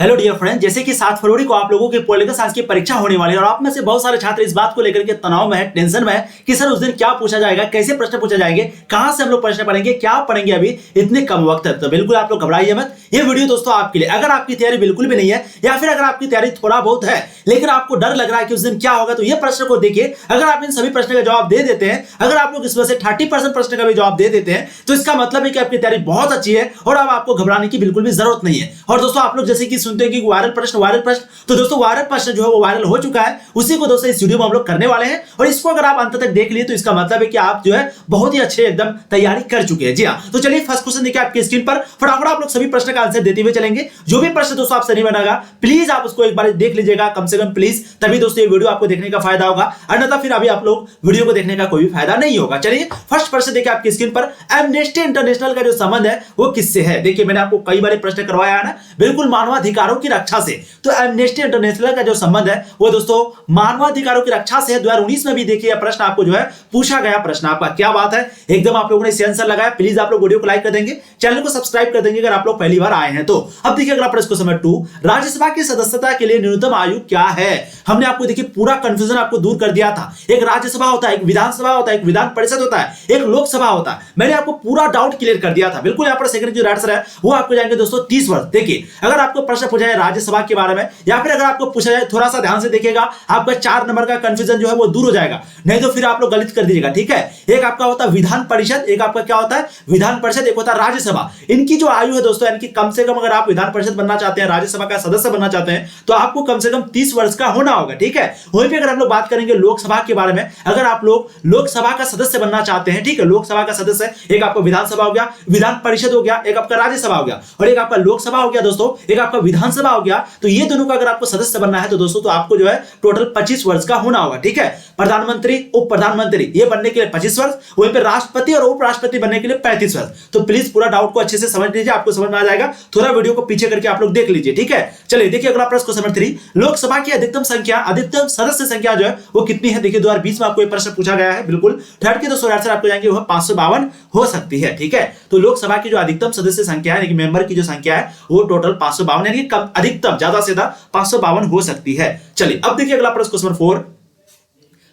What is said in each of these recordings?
Hello dear friend, जैसे कि 7 फरवरी को आप लोगों के पॉलिटिकल साइंस की परीक्षा होने वाली है और आप में से बहुत सारे छात्र इस बात को लेकर के तनाव में है, टेंशन में है कि सर उस दिन क्या पूछा जाएगा, कैसे प्रश्न पूछे जाएंगे, कहां से हम लोग प्रश्न पढ़ेंगे, क्या पढ़ेंगे, अभी इतने कम वक्त है। तो बिल्कुल आप लोग घबराइए मत। ये वीडियो दोस्तों आपके लिए, अगर आपकी तैयारी बिल्कुल भी नहीं है या फिर अगर आपकी तैयारी थोड़ा बहुत है लेकिन आपको डर लग रहा है कि उस दिन क्या होगा, तो ये प्रश्न को देखिए। अगर आप इन सभी प्रश्न का जवाब दे देते हैं, अगर आप लोग इसमें से 30% प्रश्न का भी जवाब दे देते हैं, तो इसका मतलब है कि आपकी तैयारी बहुत अच्छी है और अब आपको घबराने की बिल्कुल भी जरूरत नहीं है। और दोस्तों आप लोग जैसे कि सुनते हैं कि वायरल प्रश्न, तो दोस्तों वायरल प्रश्न जो है वो वायरल हो चुका है, उसी को दोस्तों इस वीडियो में हम लोग करने वाले हैं। और इसको अगर आप अंत तक देख लिए तो इसका मतलब है कि आप जो है बहुत ही अच्छे एकदम तैयारी कर चुके हैं। जी हाँ, तो चलिए फर्स्ट क्वेश्चन देखिए आपकी स्क्रीन पर। फटाफट आप लोग सभी प्रश्न का आंसर देते हुए चलेंगे। जो भी प्रश्न दोस्तों आपसे नहीं बनेगा प्लीज आप उसको एक बार देख लीजिएगा कम से कम प्लीज, तभी दोस्तों ये वीडियो आपको देखने का फायदा होगा, अन्यथा फिर अभी आप लोग वीडियो को देखने का कोई भी फायदा नहीं होगा। चलिए फर्स्ट प्रश्न देखिए आपकी स्क्रीन पर। एमनेस्टी इंटरनेशनल का जो संबंध है वो किससे है? देखिए मैंने आपको कई बार प्रश्न करवाया है ना, बिल्कुल मानवाधिकारों की रक्षा से। तो एमनेस्टी इंटरनेशनल का जो संबंध है वो दोस्तों मानवाधिकारों की रक्षा से है। 2019 में भी देखिए प्रश्न आपको जो है पूछा गया प्रश्न आपका। क्या बात है, एकदम आप लोगों ने इसे आंसर लगाया। प्लीज आप लोग वीडियो को लाइक कर देंगे, चैनल को सब्सक्राइब कर देंगे अगर आप लोग पहली बार आए हैं तो। अब देखिए अगला प्रश्न क्वेश्चन नंबर 2, राज्यसभा की सदस्यता के लिए न्यूनतम आयु क्या है? हमने आपको देखिए पूरा कंफ्यूजन आपको दूर कर दिया था। एक राज्यसभा होता है, एक विधानसभा होता है, एक विधान परिषद होता है, एक लोकसभा होता है। मैंने आपको पूरा डाउट क्लियर कर दिया था। बिल्कुल यहाँ पर सेकंड जो आंसर है वो आपको जाएंगे दोस्तों 30 वर्ष। देखिए अगर आपको प्रश्न पूछा जाए राज्यसभा के बारे में या फिर अगर आपको पूछा जाए, थोड़ा सा ध्यान से देखिएगा, आपका 4 नंबर का कंफ्यूजन जो है वो दूर हो जाएगा, नहीं तो फिर आप लोग गलत कर दीजिएगा। ठीक है, एक आपका होता है विधान परिषद, एक आपका क्या होता है विधान परिषद, एक होता है राज्यसभा। इनकी जो आयु है दोस्तों, यानी कि कम से कम अगर आप विधान परिषद बनना चाहते हैं, राज्यसभा का सदस्य बनना चाहते हैं, तो आपको कम से कम 30 वर्ष का होना होगा। ठीक है, वहीं पे अगर हम लोग बात करेंगे लोकसभा के बारे में, अगर आप लोग लोकसभा का सदस्य बनना चाहते हैं, ठीक है, लोकसभा का सदस्य, एक आपका विधानसभा हो गया, विधान परिषद हो गया, एक आपका राज्यसभा हो गया और एक आपका लोकसभा हो गया दोस्तों, एक आपका विधानसभा हो गया। तो ये दोनों का अगर आपको सदस्य बनना है तो दोस्तों तो आपको जो है टोटल 25 वर्ष का होना होगा। ठीक है, प्रधानमंत्री, उप प्रधानमंत्री ये बनने के लिए 25 वर्ष, वहीं पे राष्ट्रपति और उपराष्ट्रपति बनने के लिए 35 वर्ष। तो प्लीज पूरा डाउट को अच्छे से समझ लीजिए, आपको समझ में आ जाएगा। थोड़ा वीडियो को पीछे करके आप लोग देख लीजिए। ठीक है, चलिए देखिए अगला प्रश्न क्वेश्चन नंबर 3, लोकसभा की अधिकतम संख्या, अधिकतम सदस्य संख्या जो है वो कितनी है? देखिए 2020 में आपको एक प्रश्न पूछा गया है। बिल्कुल थर्ड के दोस्तों आंसर आपको जाएंगे वो 552 हो सकती है। ठीक है, तो लोकसभा की जो अधिकतम सदस्य संख्या है, मेंबर की जो संख्या है वो टोटल 552 यानी कम अधिकतम ज्यादा से ज्यादा 552 हो सकती है। चलिए अब देखिए अगला प्रश्न क्वेश्चन नंबर 4,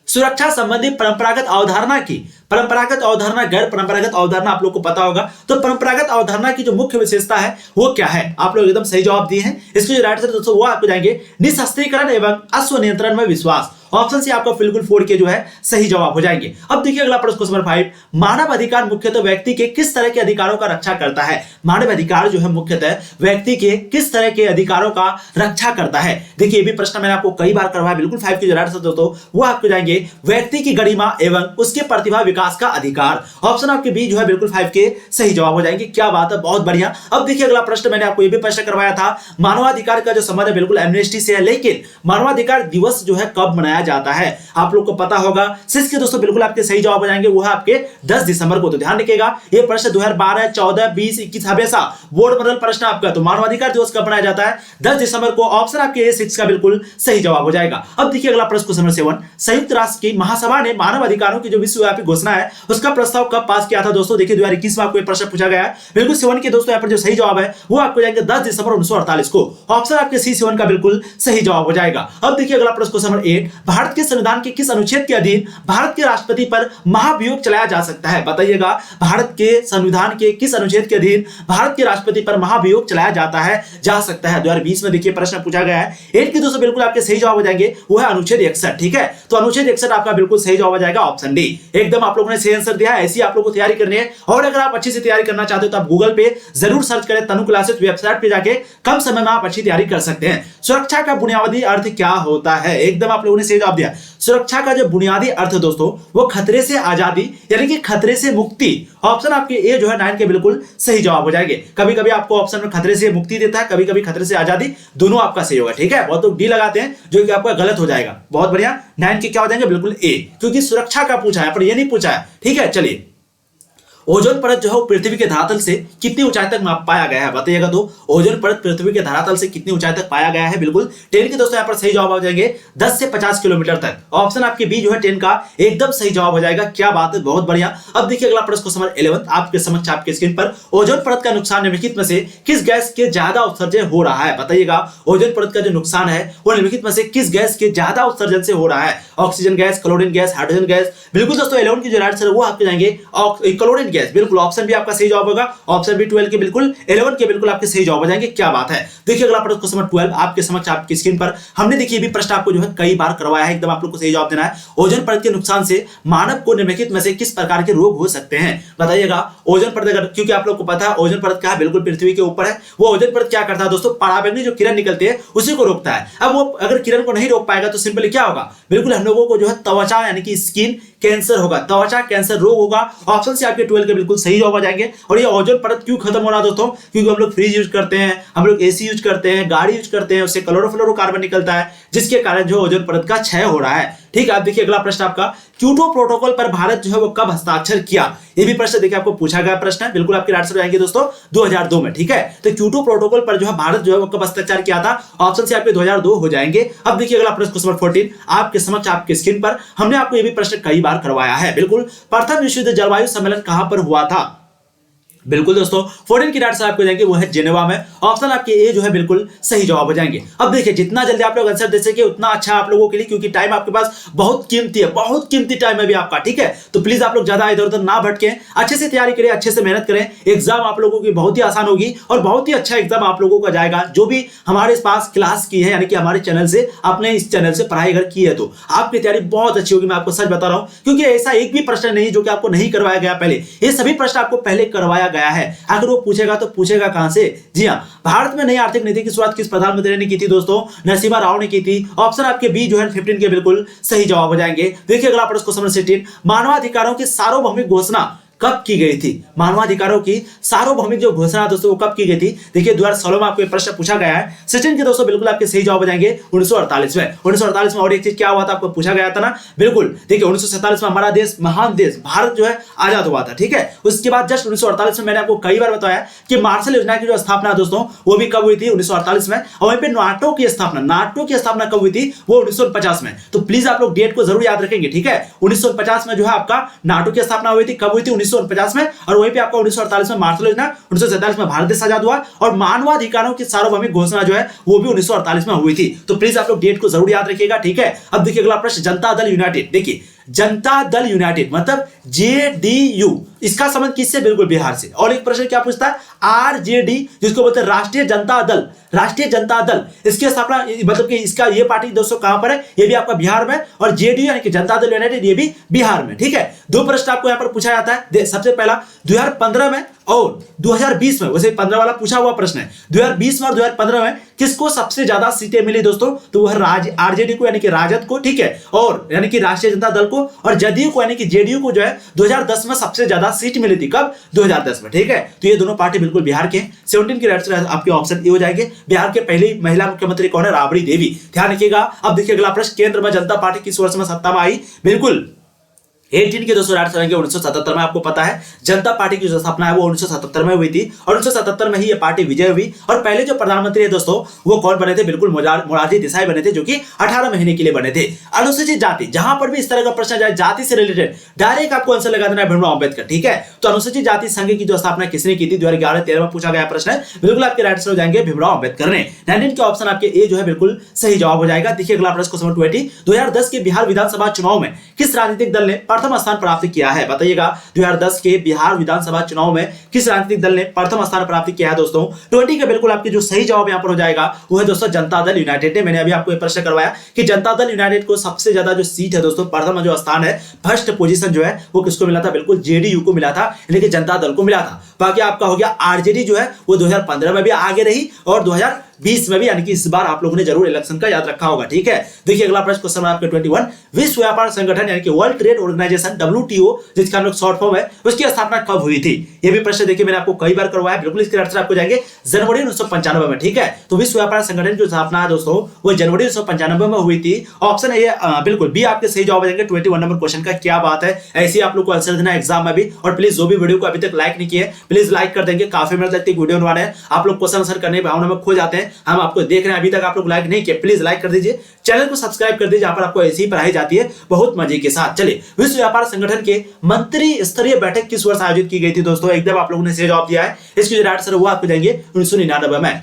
सुरक्षा संबंधी परंपरागत अवधारणा की, परंपरागत अवधारणा, गैर परंपरागत अवधारणा आप लोग को पता होगा। तो परंपरागत अवधारणा की जो मुख्य विशेषता है वो क्या है? आप लोग एकदम सही जवाब दिए हैं। इसके जो राइट आंसर दोस्तों वो आपको जाएंगे निशस्त्रीकरण एवं अश्व नियंत्रण में विश्वास। ऑप्शन सी आपका बिल्कुल 4 के जो है सही जवाब हो जाएंगे। अब देखिए अगला प्रश्न क्वेश्चन नंबर 5, मानव अधिकार मुख्यतः व्यक्ति के किस तरह के अधिकारों का रक्षा करता है? मानव अधिकार जो है मुख्यतः व्यक्ति के किस तरह के अधिकारों का रक्षा करता है? देखिए ये भी प्रश्न मैंने आपको कई बार करवाया। बिल्कुल 5 के जो राइट आंसर दोस्तों वो आपको जाएंगे व्यक्ति की गरिमा एवं उसके प्रतिभा विकास का अधिकार। ऑप्शन आपके बी जो है बिल्कुल 5 के सही जवाब हो जाएंगे। क्या बात है, बहुत बढ़िया। अब देखिए अगला प्रश्न मैंने आपको ये भी प्रश्न करवाया था, मानवाधिकार का जो संबंध है बिल्कुल एमनेस्टी से है, लेकिन मानवाधिकार दिवस जो है कब मनाया जाता है? आप लोग को पता होगा। सिक्स के दोस्तों बिल्कुल आपके सही जवाब हो जाएंगे, वो है आपके 10 दिसंबर को। तो ध्यान रखिएगा ये प्रश्न 2012, 14, 20, 21 हमेशा बोर्ड मॉडल प्रश्न आपका। तो मानवाधिकार दिवस कब मनाया जाता है? 10 दिसंबर को। ऑप्शन आपके A6 का बिल्कुल सही जवाब हो जाएगा। अब देखिए अगला प्रश्न क्वेश्चन नंबर 7, संयुक्त राष्ट्र की महासभा ने मानव अधिकारों की जो विश्वव्यापी घोषणा है उसका प्रस्ताव कब पास किया था? दोस्तों देखिए 2021 में आपको प्रश्न पूछा गया है। बिल्कुल 7 के दोस्तों यहाँ पर जो सही जवाब है वो आपको जाएंगे 10 दिसंबर 1948 को। ऑप्शन आपके C7 का बिल्कुल सही जवाब हो जाएगा। अब देखिए अगला प्रश्न क्वेश्चन नंबर 8, भारत के संविधान के किस अनुच्छेद के अधीन भारत के राष्ट्रपति पर महाभियोग चलाया जा सकता है? बताइएगा, भारत के संविधान के किस अनुच्छेद के अधीन भारत के राष्ट्रपति पर महाभियोग चलाया जाता है, जा सकता है? 2020 में देखिए प्रश्न पूछा गया है। 8 के दोस्तों बिल्कुल आपके सही जवाब हो जाएंगे, वो है अनुच्छेद 61। ठीक है, तो अनुच्छेद 61 आपका बिल्कुल सही जवाब हो जाएगा, ऑप्शन डी। एकदम आप लोगों ने सही आंसर दिया है। ऐसी आप लोगों को तैयारी करनी है और अगर आप अच्छी से तैयारी करना चाहते हो तो आप गूगल पे जरूर सर्च करें, तनु क्लासेस वेबसाइट पे जाके कम समय में आप अच्छी तैयारी कर सकते हैं। सुरक्षा का बुनियादी अर्थ क्या होता है? एकदम आप लोगों ने सही जवाब दिया। सुरक्षा का जो बुनियादी अर्थ दोस्तों वो खतरे से आजादी यानी कि खतरे से मुक्ति। ऑप्शन आपके ए जो है 9 के बिल्कुल सही जवाब हो जाएंगे। कभी कभी आपको ऑप्शन में खतरे से मुक्ति देता है, कभी कभी खतरे से आजादी, दोनों आपका सही होगा। ठीक है, बहुत लोग डी लगाते हैं जो कि आपका गलत हो जाएगा। बहुत बढ़िया, 9 के क्या हो जाएंगे बिल्कुल ए, क्योंकि सुरक्षा का पूछा है पर ये नहीं पूछा है। ठीक है, चलिए ओजोन परत जो है वो पृथ्वी के धरातल से कितनी ऊंचाई तक पाया गया है बताइएगा। तो ओजोन परत पृथ्वी के धरातल से कितनी ऊंचाई तक पाया गया है, बिल्कुल 10 के दोस्तों यहाँ पर सही जवाब हो जाएंगे 10 से 50 किलोमीटर तक। ऑप्शन आपके बी जो है 10 का एकदम सही जवाब हो जाएगा। क्या बात है, बहुत बढ़िया। अब देखिए अगला प्रश्न क्वेश्चन नंबर 11 आपके समक्ष आपके स्क्रीन पर। ओजोन परत का नुकसान निम्नलिखित में से किस गैस के ज्यादा उत्सर्जन हो रहा है बताइएगा। ओजोन परत का जो नुकसान है वो निम्नलिखित में से किस गैस के ज्यादा उत्सर्जन से हो रहा है। Oxygen gas, chlorine gas, hydrogen gas. बिल्कुल दोस्तों 11 की जो राइट आंसर है वो आपके जाएंगे क्लोरीन गैस। बिल्कुल ऑप्शन भी आपका सही जवाब होगा। ऑप्शन बी 12 के बिल्कुल 11 के बिल्कुल आपके सही जवाब हो जाएंगे। क्या बात है। देखिए अगला प्रश्न क्वेश्चन नंबर 12 आपके समक्ष आपकी स्क्रीन पर। हमने देखिए भी प्रश्न आपको जो है कई बार करवाया है, एकदम आप लोग को सही जवाब देना है। ओजोन परत के नुकसान से मानव को निम्नलिखित में से किस प्रकार के रोग हो सकते हैं बताइएगा। ओजोन परत, क्योंकि आप लोग को पता है ओजोन परत क्या है, बिल्कुल पृथ्वी के ऊपर है। वो ओजोन परत क्या करता है दोस्तों, पराबैंगनी जो किरण निकलती है उसी को रोकता है। अब वो अगर किरण को नहीं रोक पाएगा तो सिंपली क्या होगा, बिल्कुल हम लोगों को जो है त्वचा यानी कि स्किन कैंसर होगा, त्वचा कैंसर रोग होगा। ऑप्शन से आपके 12 के बिल्कुल सही जवाब आ जाएंगे। और ये ओजोन परत क्यों खत्म हो रहा है दोस्तों, क्योंकि हम लोग फ्रिज यूज करते हैं, हम लोग एसी यूज करते हैं, गाड़ी यूज करते हैं, उससे क्लोरोफ्लोरोकार्बन निकलता है, जिसके कारण जो ओजोन परत का क्षय हो रहा है। ठीक है, आप देखिए अगला प्रश्न आपका, क्योटो प्रोटोकॉल पर भारत जो है वो कब हस्ताक्षर किया। ये भी प्रश्न देखिए आपको पूछा गया प्रश्न है, बिल्कुल आपके आंसर आएंगे दोस्तों 2002 में। ठीक है, तो क्योटो प्रोटोकॉल पर जो है भारत जो है वो कब हस्ताक्षर किया था। ऑप्शन से आपके 2002 हो जाएंगे। अब देखिए अगला प्रश्न क्वेश्चन नंबर 14 आपके समक्ष आपके स्क्रीन पर। हमने आपको ये भी प्रश्न कई बार करवाया है। बिल्कुल प्रथम विश्व युद्ध जलवायु सम्मेलन कहां पर हुआ था। बिल्कुल दोस्तों 14 की राइट आपको जाएंगे वो है जेनेवा में। ऑप्शन आपके ए जो है बिल्कुल सही जवाब हो जाएंगे। अब देखिए जितना जल्दी आप लोग आंसर दे सके उतना अच्छा आप लोगों के लिए, क्योंकि टाइम आपके पास बहुत कीमती है, बहुत कीमती टाइम है भी आपका। ठीक है, तो प्लीज आप लोग ज्यादा इधर उधर ना भटके, अच्छे से तैयारी करें, अच्छे से मेहनत करें। एग्जाम आप लोगों की बहुत ही आसान होगी और बहुत ही अच्छा एग्जाम आप लोगों का जाएगा। जो भी हमारे पास क्लास की है यानी कि हमारे चैनल से, आपने इस चैनल से पढ़ाई अगर की है तो आपकी तैयारी बहुत अच्छी होगी। मैं आपको सच बता रहा हूं, क्योंकि ऐसा एक भी प्रश्न नहीं जो कि आपको नहीं करवाया गया पहले। ये सभी प्रश्न आपको पहले करवाया गया है। अगर पूछेगा तो पूछेगा कहां से। जी हां, भारत में नई आर्थिक नीति की शुरुआत किस प्रधानमंत्री ने की थी दोस्तों, नरसिम्हा राव ने की थी। ऑप्शन आपके बी जो है 15 के बिल्कुल सही जवाब हो जाएंगे। देखिए अगला प्रश्न क्वेश्चन नंबर 16 मानवाधिकारों की सार्वभौमिक घोषणा कब की गई थी। मानवाधिकारों की सार्वभौमिक जो घोषणा दोस्तों वो कब की गई थी। देखिए 2016 में आपको प्रश्न पूछा गया है। 16 के दोस्तों बिल्कुल आपके सही जवाब हो जाएंगे 1948 में। 1948 में और एक चीज क्या हुआ था आपको पूछा गया था ना, बिल्कुल देखिए 1947 में हमारा देश, महान देश भारत जो है आजाद हुआ था। ठीक है, उसके बाद जस्ट 1948 में मैंने आपको कई बार बताया कि मार्शल योजना की जो स्थापना दोस्तों वो भी कब हुई थी 1948 में। और वहीं पे नाटो की स्थापना कब हुई थी, वो 1950 में। तो प्लीज आप लोग डेट को जरूर याद रखेंगे। ठीक है, 1950 में जो है आपका नाटो की स्थापना हुई थी। कब हुई थी 1949 में। और वहीं पे आपका 1948 में मार्शल योजना, 1947 में भारत देश आजाद हुआ और मानवाधिकारों की सार्वभौमिक घोषणा जो है वो भी 1948 में हुई थी। तो प्लीज आप लोग डेट को जरूर याद रखिएगा। ठीक है, अब देखिए अगला प्रश्न जनता दल यूनाइटेड। देखिए जनता दल यूनाइटेड मतलब जेडीयू, इसका संबंध किससे, बिल्कुल बिहार से। और एक प्रश्न क्या पूछता है आरजेडी, जिसको बोलते हैं राष्ट्रीय जनता दल। राष्ट्रीय जनता दल इसकी स्थापना मतलब कि इसका ये पार्टी दोस्तों कहां पर है, ये भी आपका बिहार में। और जेडीयू यानी कि जनता दल यूनाइटेड ये भी बिहार में। ठीक है, दो प्रश्न आपको यहां पर पूछा जाता है। सबसे पहला 2015 में और 2020 में, वैसे 15 वाला पूछा हुआ प्रश्न है। 2020 में और 2015 में किसको सबसे ज्यादा सीटें मिली दोस्तों, तो वह आरजेडी को यानी कि राजद को। ठीक है, और यानी कि राष्ट्रीय जनता दल को, और जदयू को यानी कि जेडीयू को जो है 2010 में सबसे ज्यादा सीट मिली थी। कब, 2010 में। ठीक है, तो ये दोनों पार्टी बिल्कुल बिहार के। 17 की राइट आपके ऑप्शन ए हो जाएंगे। बिहार के पहली महिला मुख्यमंत्री कौन है, राबड़ी देवी। ध्यान रखिएगा। अब देखिए अगला प्रश्न केंद्र में जनता पार्टी किस वर्ष में सत्ता में आई। बिल्कुल 18 के दोस्तों राइट आएंगे 1977 में। आपको पता है जनता पार्टी की जो स्थापना है वो 1977 में हुई थी और 1977 में ही ये पार्टी विजय हुई। और पहले जो प्रधानमंत्री है दोस्तों वो कौन बने थे, बिल्कुल मोरारजी देसाई बने थे, जो कि 18 महीने के लिए बने थे। अनुसूचित जाति, जहां पर भी इस तरह का प्रश्न जाए जाति से रिलेटेड, डायरेक्ट आपको आंसर लगा देना है भीमराव अंबेडकर। ठीक है, तो अनुसूचित जाति संघ की जो स्थापना किसने की थी, 2011-13 में पूछा गया प्रश्न है। बिल्कुल आपके राइट आंसर हो जाएंगे भीमराव अंबेडकर ने। 19 के ऑप्शन आपके ए जो है बिल्कुल सही जवाब हो जाएगा। देखिए अगला प्रश्न क्वेश्चन 20 2010 के बिहार विधानसभा चुनाव में किस राजनीतिक दल ने प्रथम स्थान प्राप्त किया है, बताइएगा। 2010 के बिहार विधानसभा चुनाव में किस राजनीतिक दल ने प्रथम स्थान प्राप्त किया है दोस्तों। 20 का बिल्कुल आपके जो सही जवाब यहां पर हो जाएगा वो है दोस्तों जनता दल यूनाइटेड ने। मैंने अभी आपको ये प्रश्न करवाया कि जनता दल यूनाइटेड को सबसे ज्यादा जो सीट है दोस्तों, प्रथम जो स्थान है, फर्स्ट पोजीशन जो है वो किसको मिला था, बिल्कुल जेडीयू को मिला था, यानी कि जनता दल को मिला था। बाकी आपका हो गया आरजेडी जो है वो 2015 में भी आगे रही और 2020 में भी, यानी कि इस बार आप लोगों ने जरूर इलेक्शन का याद रखा होगा। ठीक है, देखिए अगला प्रश्न क्वेश्चन आपके 21, विश्व व्यापार संगठन यानी कि वर्ल्ड ट्रेड ऑर्गेनाइजेशन WTO जिसका हम लोग शॉर्ट फॉर्म है, उसकी स्थापना कब हुई थी? ये भी प्रश्न देखिए मैंने आपको कई बार करवाया, बिल्कुल इसके आंसर आपको जाएंगे जनवरी 1995 में। ठीक है, तो विश्व व्यापार संगठन की स्थापना है दोस्तों वो जनवरी 1995 में हुई थी। ऑप्शन ए बिल्कुल बी आपके सही जवाब जाएंगे 21 नंबर क्वेश्चन का। क्या बात है, ऐसे आप लोग को आंसर देना एग्जाम में भी। और प्लीज जो भी वीडियो को अभी तक लाइक नहीं किए प्लीज लाइक कर देंगे, काफी मेहनत लगती है वीडियो बनवाने, आप लोग क्वेश्चन आंसर करने की भावना में खो जाते हैं, हम आपको देख रहे हैं अभी तक आप लोग लाइक नहीं किए, प्लीज लाइक कर दीजिए, चैनल को सब्सक्राइब कर दीजिए, जहां पर आपको ऐसी ही पढ़ाई जाती है बहुत मजे के साथ। चलिए, विश्व व्यापार संगठन के मंत्री स्तरीय बैठक किस वर्ष आयोजित की गई थी दोस्तों? एकदम आप लोगों ने सही जवाब दिया है, इसकी जो राइट आंसर वो आपको देंगे 1999 में।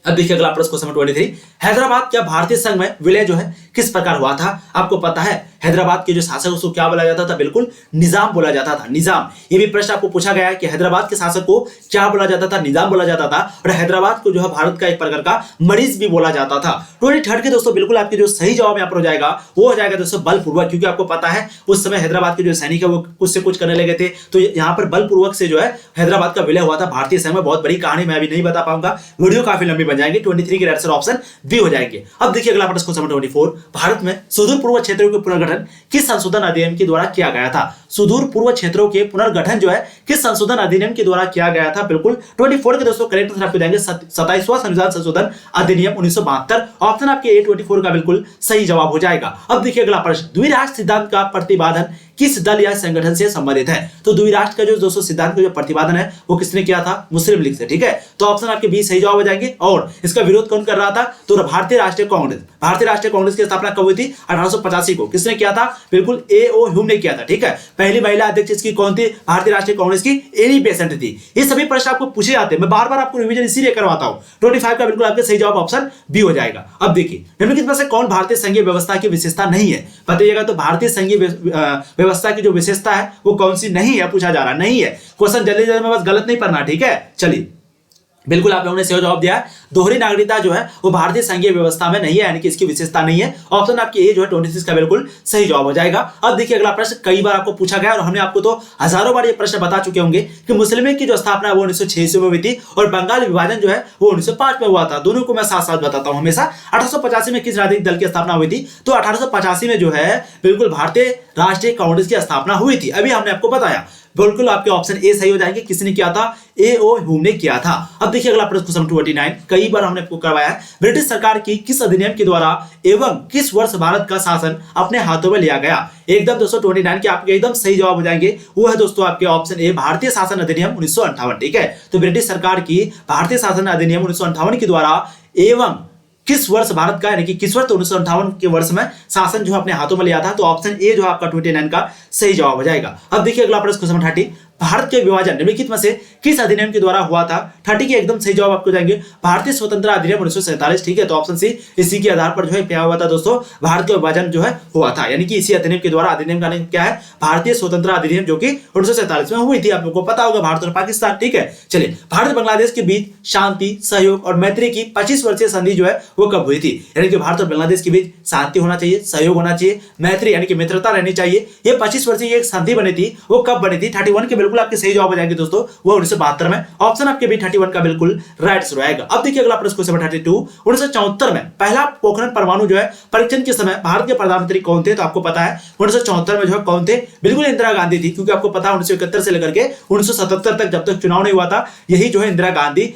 अब देखिए अगला प्रश्न क्वेश्चन 23, हैदराबाद क्या भारतीय संघ में विलय जो है किस प्रकार हुआ था? आपको पता है हैदराबाद के जो शासक उसको क्या बोला जाता था? बिल्कुल निजाम बोला जाता था, निजाम। ये भी प्रश्न आपको पूछा गया है कि हैदराबाद के शासक को क्या बोला जाता था? निजाम बोला जाता था। और हैदराबाद को जो है भारत का एक प्रकार का मरीज भी बोला जाता था। 23 के दोस्तों बिल्कुल आपके जो सही जवाब यहाँ पर हो जाएगा वो हो जाएगा दोस्तों बलपूर्वक, क्योंकि आपको पता है उस समय हैदराबाद के जो सैनिक है वो कुछ से कुछ करने लगे थे, तो यहाँ पर बलपूर्वक से जो है हैदराबाद का विलय हुआ था भारतीय संघ में। बहुत बड़ी कहानी मैं अभी नहीं बता पाऊंगा, वीडियो काफी लंबी बन जाएगी। 23 के आंसर ऑप्शन बी हो जाएंगे। अब देखिए अगला प्रश्न क्वेश्चन 24, भारत में सुदूर पूर्व क्षेत्रों के पुनर्गठन किस संशोधन अधिनियम के द्वारा किया गया था? सुदूर पूर्व क्षेत्रों के पुनर्गठन जो है किस संशोधन अधिनियम के द्वारा किया गया था? बिल्कुल 24 के दोस्तों करेक्ट आंसर आपको देंगे 27वां संविधान संशोधन अधिनियम 1972। ऑप्शन आपके ए 24 का बिल्कुल सही जवाब हो जाएगा। अब देखिए अगला प्रश्न, द्विराष्ट्र सिद्धांत का प्रतिपादन किस दल या संगठन से संबंधित है? तो द्विराष्ट्र का जो दोस्तों सिद्धांत का जो प्रतिपादन है वो किसने किया था? मुस्लिम लीग से। ठीक है, तो ऑप्शन आपके बी सही जवाब हो जाएंगे। और इसका विरोध कौन कर रहा था? तो भारतीय राष्ट्रीय कांग्रेस। भारतीय राष्ट्रीय कांग्रेस की स्थापना कब हुई थी? 1885 को। किसने किया था? बिल्कुल A.O. ह्यूम ने किया था। ठीक है, पहली महिला अध्यक्ष इसकी कौन थी? भारतीय राष्ट्रीय कांग्रेस की एनी बेसेंट थी। ये सभी प्रश्न आपको पूछे जाते हैं, मैं बार बार आपको रिवीजन इसीलिए करवाता हूं। 25 का बिल्कुल आपके सही जवाब ऑप्शन बी हो जाएगा। अब देखिए निम्नलिखित में से कौन भारतीय संघीय व्यवस्था की विशेषता नहीं है? बताइएगा। तो भारतीय संघीय व्यवस्था की जो विशेषता है वो कौन सी नहीं है पूछा जा रहा नहीं है। क्वेश्चन जल्दी जल्दी में बस गलत नहीं पढ़ना। ठीक है, चलिए बिल्कुल आप लोगों ने सही जवाब दिया है। दोहरी नागरिकता जो है वो भारतीय संघीय व्यवस्था में नहीं है, यानी कि इसकी विशेषता नहीं है। ऑप्शन आपकी ए जो है 26 का बिल्कुल सही जवाब हो जाएगा। अब देखिए अगला प्रश्न कई बार आपको पूछा गया और हमने आपको तो हजारों बार ये प्रश्न बता चुके होंगे कि मुस्लिम लीग की जो स्थापना है वो 1906 में हुई थी और बंगाल विभाजन जो है वो 1905 में हुआ था। दोनों को मैं साथ साथ बताता हूं हमेशा। 1885 में किस राजनीतिक दल की स्थापना हुई थी? तो 1885 में जो है बिल्कुल भारतीय राष्ट्रीय कांग्रेस की स्थापना हुई थी। अभी हमने आपको बताया, बिल्कुल आपके ऑप्शन ए सही हो जाएंगे। किसने किया था? A.O. ह्यूम ने किया था। अब देखिए अगला प्रश्न क्वेश्चन 29, कई बार हमने आपको करवाया है, ब्रिटिश सरकार की किस अधिनियम के द्वारा एवं किस वर्ष भारत का शासन अपने हाथों में लिया गया? एकदम दोस्तों 29 के आपके एकदम सही जवाब हो जाएंगे। वो है दोस्तों आपके ऑप्शन ए भारतीय शासन अधिनियम 1958। ठीक है, तो ब्रिटिश सरकार की भारतीय शासन अधिनियम 1958 के द्वारा एवं किस वर्ष भारत का, यानी कि किस वर्ष? 1958 के वर्ष में शासन जो है अपने हाथों में लिया था। तो ऑप्शन ए जो आपका 29 का सही जवाब हो जाएगा। अब देखिए अगला प्रश्न क्वेश्चन 30, भारत के विभाजन निम्नलिखित में से किस अधिनियम के द्वारा हुआ था? 30 के एकदम सही जवाब आपको जाएंगे भारतीय स्वतंत्रता अधिनियम 1947। ठीक है, तो ऑप्शन सी इसी के आधार पर जो है क्या हुआ था दोस्तों? भारत का विभाजन जो है हुआ था, यानी कि इसी अधिनियम के द्वारा। अधिनियम का नाम क्या है? भारतीय स्वतंत्रता अधिनियम, जो कि 1947 में हुई थी। आप लोगों को पता होगा, भारत और पाकिस्तान। ठीक है, चलिए भारत बांग्लादेश के बीच शांति, सहयोग और मैत्री की 25 वर्षीय संधि जो है वो कब हुई थी? यानी कि भारत और बांग्लादेश के बीच शांति होना चाहिए, सहयोग होना चाहिए, मैत्री यानी कि मित्रता रहनी चाहिए। ये 25 वर्षीय एक संधि बनी थी, वो कब बनी थी? 31 के बिल्कुल आपके सही जवाब हो जाएंगे दोस्तों, वो 1972 में। ऑप्शन आपके भी 31 का बिल्कुल राइट आंसर आएगा। अब देखिए अगला प्रश्न क्वेश्चन 32, 1974 में पहला पोखरण परमाणु जो है परीक्षण के समय भारत के प्रधानमंत्री कौन थे? तो आपको पता है 1974 में जो है कौन थे? बिल्कुल इंदिरा गांधी थी, क्योंकि आपको पता है 1971 से लेकर के 1977 तक जब तक चुनाव नहीं हुआ था, यही जो है इंदिरा गांधी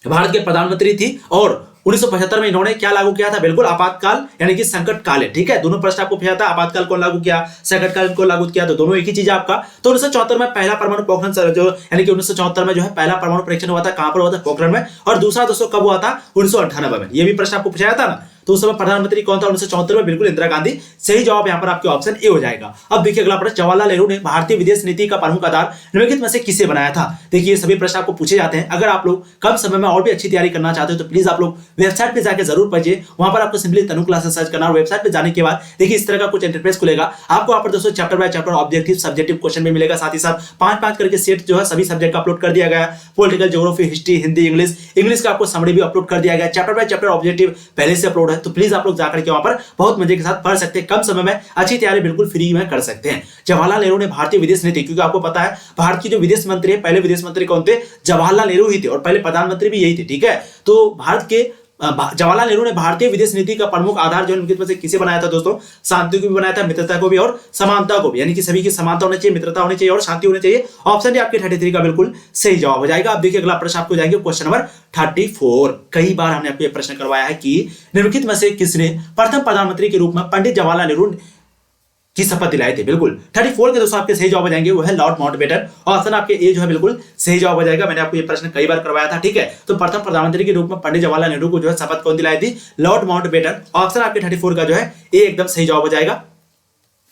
भारत के प्रधानमंत्री थी। और 1975 में इन्होंने क्या लागू किया था? बिल्कुल आपातकाल, यानी कि संकट काल है। ठीक है, दोनों प्रश्न आपको पूछा था, आपातकाल कौन लागू किया, संकट काल कौन लागू किया, तो दोनों एक ही चीज है आपका। तो 1974 में पहला परमाणु पोखरण जो, यानी कि 1974 में जो है पहला परमाणु परीक्षण हुआ था। कहां पर हुआ था? पोखरण में। और दूसरा दोस्तों कब हुआ था? 1998 में। ये भी प्रश्न आपको पूछा था ना, तो उस समय प्रधानमंत्री कौन था 1974 में? बिल्कुल इंदिरा गांधी। सही जवाब यहां पर आपके ऑप्शन ए हो जाएगा। अब देखिए अगला प्रश्न, जवाहरलाल नेहरू ने भारतीय विदेश नीति का प्रमुख आधार निम्नलिखित में से किसे बनाया था? देखिए सभी प्रश्न आपको पूछे जाते हैं। अगर आप लोग कम समय में और भी अच्छी तैयारी करना चाहते हो तो प्लीज आप लोग वेबसाइट पे जाकर जरूर पढ़िए। वहां पर आपको सिंपली तनु क्लासेस सर्च करना और वेबसाइट पे जाने के बाद देखिए इस तरह का कुछ इंटरफेस खुलेगा। आपको वहां पर दोस्तों chapter by chapter objective subjective question भी मिलेगा, साथ ही साथ 5-5 करके सेट जो है सभी सब्जेक्ट का अपलोड कर दिया गया। Political, geography, history, Hindi, English का आपको समरी भी अपलोड कर दिया गया। चैप्टर बाय चैप्टर ऑब्जेक्टिव पहले से अपलोड है, तो प्लीज आप लोग जाकर के वहां पर बहुत मजे के साथ पढ़ सकते हैं, कम समय में अच्छी तैयारी बिल्कुल फ्री में कर सकते हैं। जवाहरलाल नेहरू ने भारतीय विदेश नीति, क्योंकि आपको पता है भारत के जो विदेश मंत्री है, पहले विदेश मंत्री कौन थे, जवाहरलाल नेहरू ही थे, और पहले प्रधानमंत्री भी यही थे, ठीक है। तो भारत के जवाहरलाल नेहरू ने भारतीय विदेश नीति का प्रमुख आधार जो निम्नलिखित में से किसे बनाया था दोस्तों, शांति को भी बनाया था, मित्रता को भी और समानता को भी, यानी कि सभी की समानता होनी चाहिए, मित्रता होनी चाहिए और शांति होनी चाहिए। ऑप्शन डी आपके 33 का बिल्कुल सही जवाब हो जाएगा। अब देखिए अगला प्रश्न आपको जाएंगे क्वेश्चन नंबर 34। कई बार हमने आपको यह प्रश्न करवाया है कि निम्नलिखित में से किसने प्रथम प्रधानमंत्री के रूप में पंडित जवाहरलाल नेहरू की शपथ दिलाई थी। बिल्कुल 34 के दोस्तों आपके सही जवाब हो जाएंगे वो है लॉर्ड माउंटबेटन। ऑप्शन आपके ए जो है बिल्कुल सही जवाब हो जाएगा। मैंने आपको ये प्रश्न कई बार करवाया था, ठीक है। तो प्रथम प्रधानमंत्री के रूप में पंडित जवाहरलाल नेहरू को जो है शपथ कौन दिलाई थी, लॉर्ड माउंटबेटन। ऑप्शन आपके 34 का जो है ए एकदम सही जवाब हो जाएगा।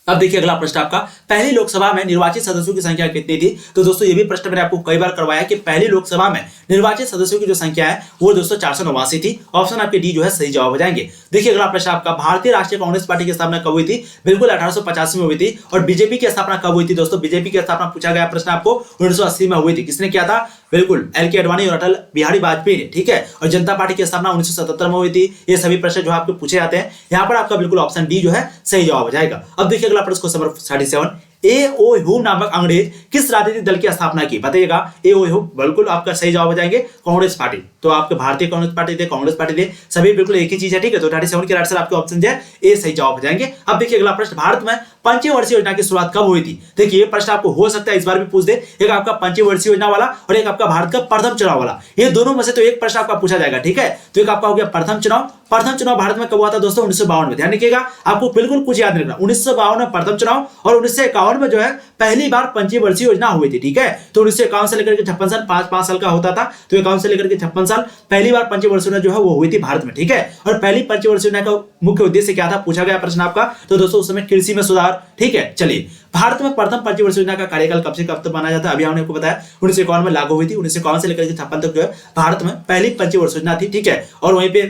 अब देखिए अगला प्रश्न आपका, पहली लोकसभा में निर्वाचित सदस्यों की संख्या कितनी थी। तो दोस्तों ये भी प्रश्न मैंने आपको कई बार करवाया कि पहली लोकसभा में निर्वाचित सदस्यों की जो संख्या है वो दोस्तों 489 थी। ऑप्शन आपके डी जो है सही जवाब हो जाएंगे। देखिए अगला प्रश्न आपका, भारतीय राष्ट्रीय कांग्रेस पार्टी की स्थापना कब हुई थी। बिल्कुल 1885 में हुई थी। और बीजेपी की स्थापना कब हुई थी दोस्तों, बीजेपी की स्थापना पूछा गया प्रश्न आपको 1980 में हुई थी। किसने किया था, बिल्कुल एल के अडवाणी और अटल बिहारी वाजपेयी ने, ठीक है। और जनता पार्टी की स्थापना 1977 में हुई थी। ये सभी प्रश्न जो आपको पूछे जाते हैं, यहाँ पर आपका बिल्कुल ऑप्शन डी जो है सही जवाब हो जाएगा। अब देखिए अगला प्रश्न क्वेश्चन नंबर 37, ए.ओ. ह्यूम नामक अंग्रेज किस राजनीतिक दल की स्थापना की, बताइएगा। ए.ओ. ह्यूम बिल्कुल आपका सही जवाब हो जाएंगे कांग्रेस पार्टी। तो आपके भारतीय कांग्रेस पार्टी थे, कांग्रेस पार्टी थे, सभी बिल्कुल एक ही चीज है, ठीक है। तो 37 के आंसर आपके ऑप्शन जो है ए सही जवाब हो जाएंगे। अब देखिए अगला प्रश्न, भारत में पंचवर्षीय योजना की शुरुआत कब हुई थी। देखिए ये प्रश्न आपको हो सकता है इस बार भी पूछ दे, एक आपका पंचवर्षीय योजना वाला और एक आपका भारत का प्रथम चुनाव वाला। ये दोनों में से तो एक प्रश्न आपका पूछा जाएगा, ठीक है। तो एक आपका हो गया प्रथम चुनाव। प्रथम चुनाव भारत में कब हुआ था दोस्तों, 1952 में। ध्यान रखिएगा, आपको बिल्कुल कुछ याद नहीं रखना। 1952 में प्रथम चुनाव और 1951 में जो है पहली बार पंचवर्षीय योजना हुई थी, ठीक है। तो 1951 से लेकर के 56 साल, 5 साल का होता था। तो 51 से लेकर के 56 साल पहली बार पंचवर्षीय योजना जो है वो हुई थी भारत में, ठीक है। और पहली पंचवर्षीय योजना का मुख्य उद्देश्य क्या था, पूछा गया प्रश्न आपका। तो दोस्तों उस समय कृषि में सुधार, ठीक है। चलिए, भारत में प्रथम पंचवर्षीय योजना का कार्यकाल कब से कब तक माना जाता है, अभी हमने आपको बताया 1951 में लागू हुई थी। 1951 से लेकर के 56 तक जो है भारत में पहली पंचवर्षीय योजना थी, ठीक है। और वहीं पे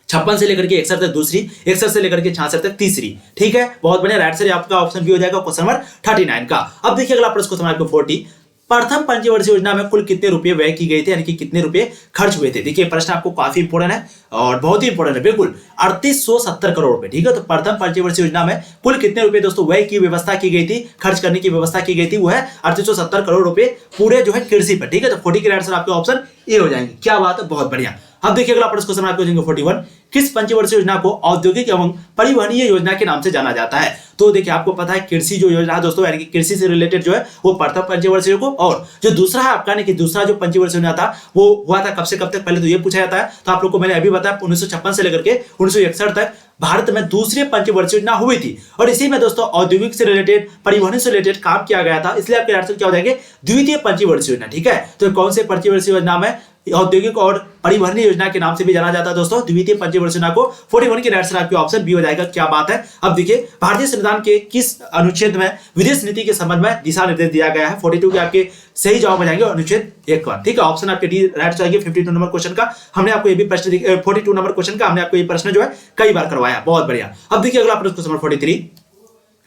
56 से लेकर के 61 तक दूसरी, 61 से लेकर के 66 तक तीसरी, ठीक है। बहुत बढ़िया, राइट साइड आपका ऑप्शन भी हो जाएगा क्वेश्चन नंबर 39 का। अब देखिए अगला प्रश्न क्वेश्चन नंबर 40, प्रथम पंचवर्षीय योजना में कुल कितने रुपए व्यय की गई थी, यानी कि कितने रुपए खर्च हुए थे। देखिए प्रश्न आपको काफी इंपोर्टेंट है और बहुत ही इंपोर्टेंट है, बिल्कुल 3870 करोड़ रुपए, ठीक है। तो प्रथम पंचवर्षीय योजना में कुल कितने रुपए दोस्तों व्यय की व्यवस्था की गई थी, खर्च करने की व्यवस्था की गई थी, वो है 3870 करोड़ रुपए पूरे जो है कृषि पर, ठीक है। तो 40 के आंसर आपके ऑप्शन ए हो जाएंगे। क्या बात है, बहुत बढ़िया। अब देखिए अगला प्रश्न क्वेश्चन आपको 41, किस पंचवर्षीय योजना को औद्योगिक एवं परिवहनीय योजना के नाम से जाना जाता है। तो देखिए आपको पता है कृषि जो योजना है दोस्तों, यानी कि कृषि से रिलेटेड जो है वो प्रथम पंचवर्षीय को, और जो दूसरा है आपका, कि दूसरा जो पंचवर्षीय योजना था वो हुआ था कब से कब तक, पहले तो ये पूछा जाता है। तो आप लोग को मैंने अभी बताया 1956 से लेकर के 1961 तक भारत में दूसरी पंचवर्षीय योजना हुई थी। और इसी में दोस्तों औद्योगिक से रिलेटेड, परिवहन से रिलेटेड काम किया गया था, इसलिए आपके आंसर क्या हो जाएंगे, द्वितीय पंचवर्षीय योजना, ठीक है। तो कौन से पंचवर्षीय योजना में औद्योगिक और परिवहन योजना के नाम से भी जाना जाता है दोस्तों, द्वितीय पंचवर्षीय योजना को। 41 के आंसर आपके ऑप्शन बी हो जाएगा। क्या बात है। अब देखिए भारतीय संविधान के किस अनुच्छेद में विदेश नीति के संबंध में दिशा निर्देश दिया गया है। 42 के आपके सही जवाब हो जाएंगे अनुच्छेद 1, ठीक है। ऑप्शन आपके डी राइट जाएंगे। 52 नंबर क्वेश्चन का हमने आपको ये भी प्रश्न, 42 नंबर क्वेश्चन का हमने आपको ये प्रश्न जो है कई बार करवाया, बहुत बढ़िया। अब देखिए अगला प्रश्न क्वेश्चन नंबर 43,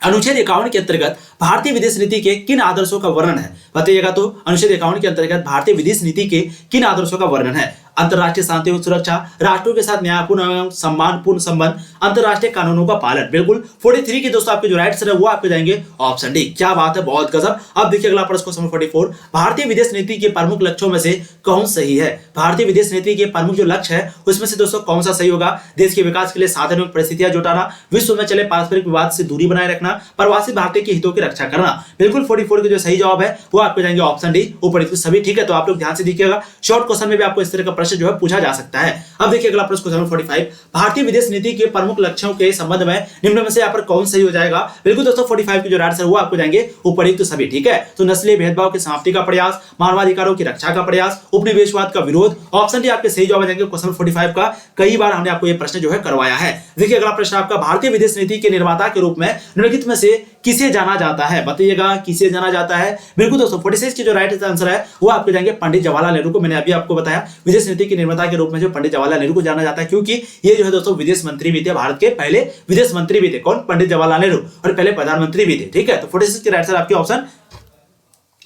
अनुच्छेद 51 के अंतर्गत भारतीय विदेश नीति के किन आदर्शों का वर्णन है, बताइएगा। तो अनुच्छेद 51 के अंतर्गत भारतीय विदेश नीति के किन आदर्शों का वर्णन है। अंतर्राष्ट्रीय शांति और सुरक्षा, राष्ट्रों के साथ न्यायपूर्ण एवं सम्मानपूर्ण संबंध, अंतर्राष्ट्रीय कानूनों का पालन। बिल्कुल 43 के दोस्तों आपके जो राइट आंसर है वो आपके जाएंगे ऑप्शन डी। क्या बात है, बहुत गजब। अब देखिए अगला प्रश्न क्वेश्चन 44, भारतीय विदेश नीति के प्रमुख लक्ष्यों में से कौन सही है। भारतीय विदेश नीति के प्रमुख जो लक्ष्य है उसमें से दोस्तों कौन सा सही होगा। देश के विकास के लिए साधन एवं परिस्थितियां जुटाना, विश्व में चले पारस्परिक विवाद से दूरी बनाए रखना, प्रवासी भारतीय के हितों की रक्षा करना। बिल्कुल 44 के जो सही जवाब है वो आपको जाएंगे ऑप्शन डी, ऊपर सभी, ठीक है। तो आप लोग ध्यान से देखिएगा, शॉर्ट क्वेश्चन में भी आपको इस तरह का प्रश्न जो है पूछा जा सकता है। अब देखिए अगला प्रश्न क्वेश्चन 45, भारतीय विदेश नीति के प्रमुख लक्ष्यों के संबंध में निम्न में से यहाँ पर कौन सही हो जाएगा। बिल्कुल दोस्तों 45 के जो आंसर वो आपको जाएंगे ऊपर सभी, ठीक है। तो नस्लीय भेदभाव की समाप्ति का प्रयास, मानवाधिकारों की रक्षा का प्रयास, उपनिवेशवाद का विरोध। ऑप्शन डी आपके सही जवाब जाएंगे क्वेश्चन 45 का। कई बार हमने आपको ये प्रश्न जो है करवाया है। देखिए अगला प्रश्न आपका, भारतीय विदेश नीति के निर्माता के रूप में निम्नलिखित में से किसे जाना जाता है, बताइएगा किसे जाना जाता है। बिल्कुल दोस्तों 46 की जो राइट आंसर है वो आपको जाएंगे पंडित जवाहरलाल नेहरू को। मैंने अभी आपको बताया विदेश नीति के निर्माता के रूप में जो पंडित जवाहरलाल नेहरू को जाना जाता है, क्योंकि ये जो है दोस्तों विदेश मंत्री भी थे, भारत के पहले विदेश मंत्री भी थे। कौन, पंडित जवाहरलाल नेहरू, और पहले प्रधानमंत्री भी थे, ठीक है। तो 46 के राइट आंसर आपके ऑप्शन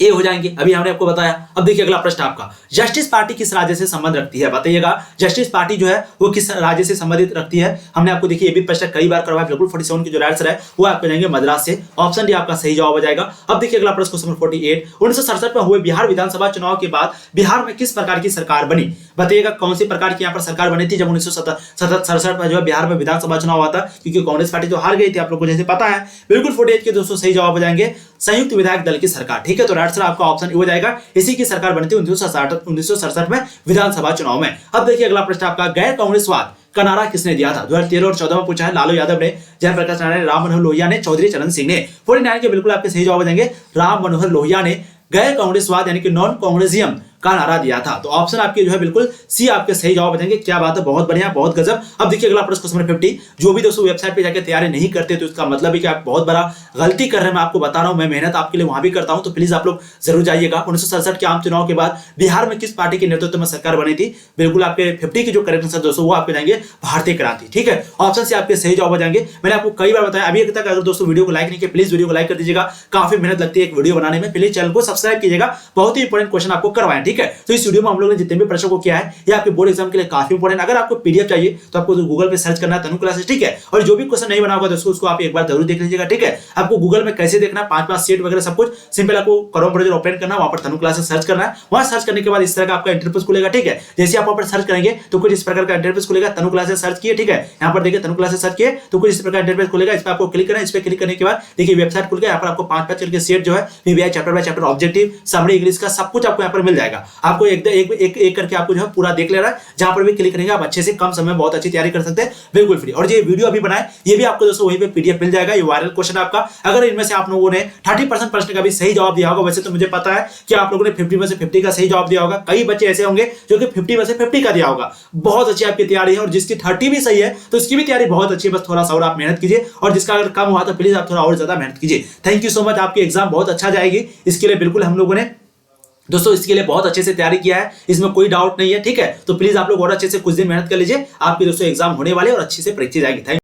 ए हो जाएंगे, अभी हमने आपको बताया। अब देखिए अगला प्रश्न आपका, जस्टिस पार्टी किस राज्य से संबंध रखती है, बताइएगा। जस्टिस पार्टी जो है वो किस राज्य से संबंधित रखती है, हमने आपको देखिए ये भी प्रश्न कई बार करवाया। बिल्कुल 47 की जो आंसर है वो आपको जाएंगे मद्रास से, ऑप्शन डी आपका सही जवाब हो जाएगा। अब देखिए अगला प्रश्न क्वेश्चन 48, 1967 में हुए बिहार विधानसभा चुनाव के बाद बिहार में किस प्रकार की सरकार बनी, बताइएगा। कौन सी प्रकार की यहाँ पर सरकार बनी थी जब 1967 में जो है बिहार में विधानसभा चुनाव हुआ था, क्योंकि कांग्रेस पार्टी तो हार गई थी, आप लोगों को जैसे पता है। बिल्कुल 48 के दोस्तों सही जवाब हो जाएंगे संयुक्त विधायक दल की सरकार, ठीक है। तो राइट आंसर आपका ऑप्शन हो जाएगा, इसी की सरकार बनी थी 1967 में विधानसभा चुनाव में। अब देखिए अगला प्रश्न आपका, गैर कांग्रेसवाद का नारा किसने दिया था, 2013 और 14 में पूछा है। लालू यादव ने, जयप्रकाश नारायण ने, राम मनोहर लोहिया ने, चौधरी चरण सिंह ने। 49 के बिल्कुल आपके सही जवाब हो जाएंगे राम मनोहर लोहिया ने गैर कांग्रेसवाद यानी कि नॉन कांग्रेसिज्म का नारा दिया था। तो ऑप्शन आपके जो है बिल्कुल सी आपके सही जवाब बताएंगे। क्या बात है, बहुत बढ़िया, बहुत गजब। अब देखिए अगला प्रश्न क्वेश्चन 50, जो भी दोस्तों वेबसाइट पे जाकर तैयारी नहीं करते तो इसका मतलब है कि आप बहुत बड़ा गलती कर रहे हैं। मैं आपको बता रहा हूं, मैं मेहनत आपके लिए वहां भी करता हूं, तो प्लीज आप लोग जरूर जाइएगा। 1967 के आम चुनाव के बाद बिहार में किस पार्टी के नेतृत्व में सरकार बनी थी, बिल्कुल आपके 50 की जो करेक्ट आंसर दोस्तों वो आपके जाएंगे भारतीय क्रांति, ठीक है। ऑप्शन से आपके सही जवाब हो जाएंगे। मैंने आपको कई बार बताया, अभी तक अगर दोस्तों वीडियो को लाइक नहीं किया प्लीज वीडियो को लाइक कर दीजिएगा, काफी मेहनत लगती है एक वीडियो बनाने में। प्लीज चैनल को सब्सक्राइब कीजिएगा, बहुत ही इंपॉर्टेंट क्वेश्चन आपको करवाएं, ठीक है। तो इस वीडियो में हम लोगों ने जितने भी प्रश्नों को किया है ये आपके बोर्ड एग्जाम के लिए काफी इंपॉर्टेंट। अगर आपको पीडीएफ चाहिए तो आपको गूगल पे सर्च करना है तनु क्लासेस, ठीक है। और जो भी क्वेश्चन नहीं बना होगा दोस्तों उसको आप एक बार जरूर देख लीजिएगा, ठीक है। आपको गूगल में कैसे देखना है, 5 सेट वगैरह सब कुछ सिंपल, आपको क्रोम ब्राउज़र ओपन करना है, वहां पर तनु क्लासेस सर्च करना है। वहां सर्च करने के बाद इस तरह का आपका इंटरफेस खुलेगा, ठीक है। जैसे आप वहां पर सर्च करेंगे तो कुछ इस प्रकार का इंटरफेस खुलेगा, तनु क्लासेस सर्च किए, ठीक है। यहाँ पर देखिए तनु क्लासेस सर्च किए तो कुछ इस प्रकार इंटरफेस खुलेगा, इस पर आपको क्लिक करना है। इस पर क्लिक करने के बाद देखिए वेबसाइट खुल गया। यहाँ पर आपको 5 करके सेट जो है PBI chapter by chapter, objective, summary, English का सब कुछ आपको यहाँ पर मिल जाएगा। आपको एक करके आपको जो है पूरा देख लेना है। जहां पर भी क्लिक करेंगे आप अच्छे से कम समय में बहुत अच्छी तैयारी कर सकते हैं, बिल्कुल फ्री। और ये वीडियो अभी बनाए ये भी आपको दोस्तों वहीं पे पीडीएफ मिल जाएगा। ये वायरल क्वेश्चन आपका, अगर इनमें से आप लोगों ने 30% प्रश्न का भी सही जवाब दिया होगा, वैसे तो मुझे पता है कि आप लोगों ने 50 में से 50 का सही जवाब दिया होगा। कई बच्चे ऐसे होंगे जो कि 50 में से 50 का दिया होगा। बहुत अच्छी आपकी तैयारी है, और जिसकी 30 भी सही है तो उसकी भी तैयारी बहुत अच्छी है। बस थोड़ा सा और आप मेहनत कीजिए, और जिसका अगर कम हुआ तो प्लीज आप थोड़ा और ज्यादा मेहनत कीजिए। थैंक यू सो मच, आपकी एग्जाम बहुत अच्छा जाएगी। इसके लिए बिल्कुल हम लोगों ने दोस्तों इसके लिए बहुत अच्छे से तैयारी किया है, इसमें कोई डाउट नहीं है, ठीक है। तो प्लीज आप लोग और अच्छे से कुछ दिन मेहनत कर लीजिए, आपके दोस्तों एग्जाम होने वाले और अच्छे से परीक्षा जाएंगे। थैंक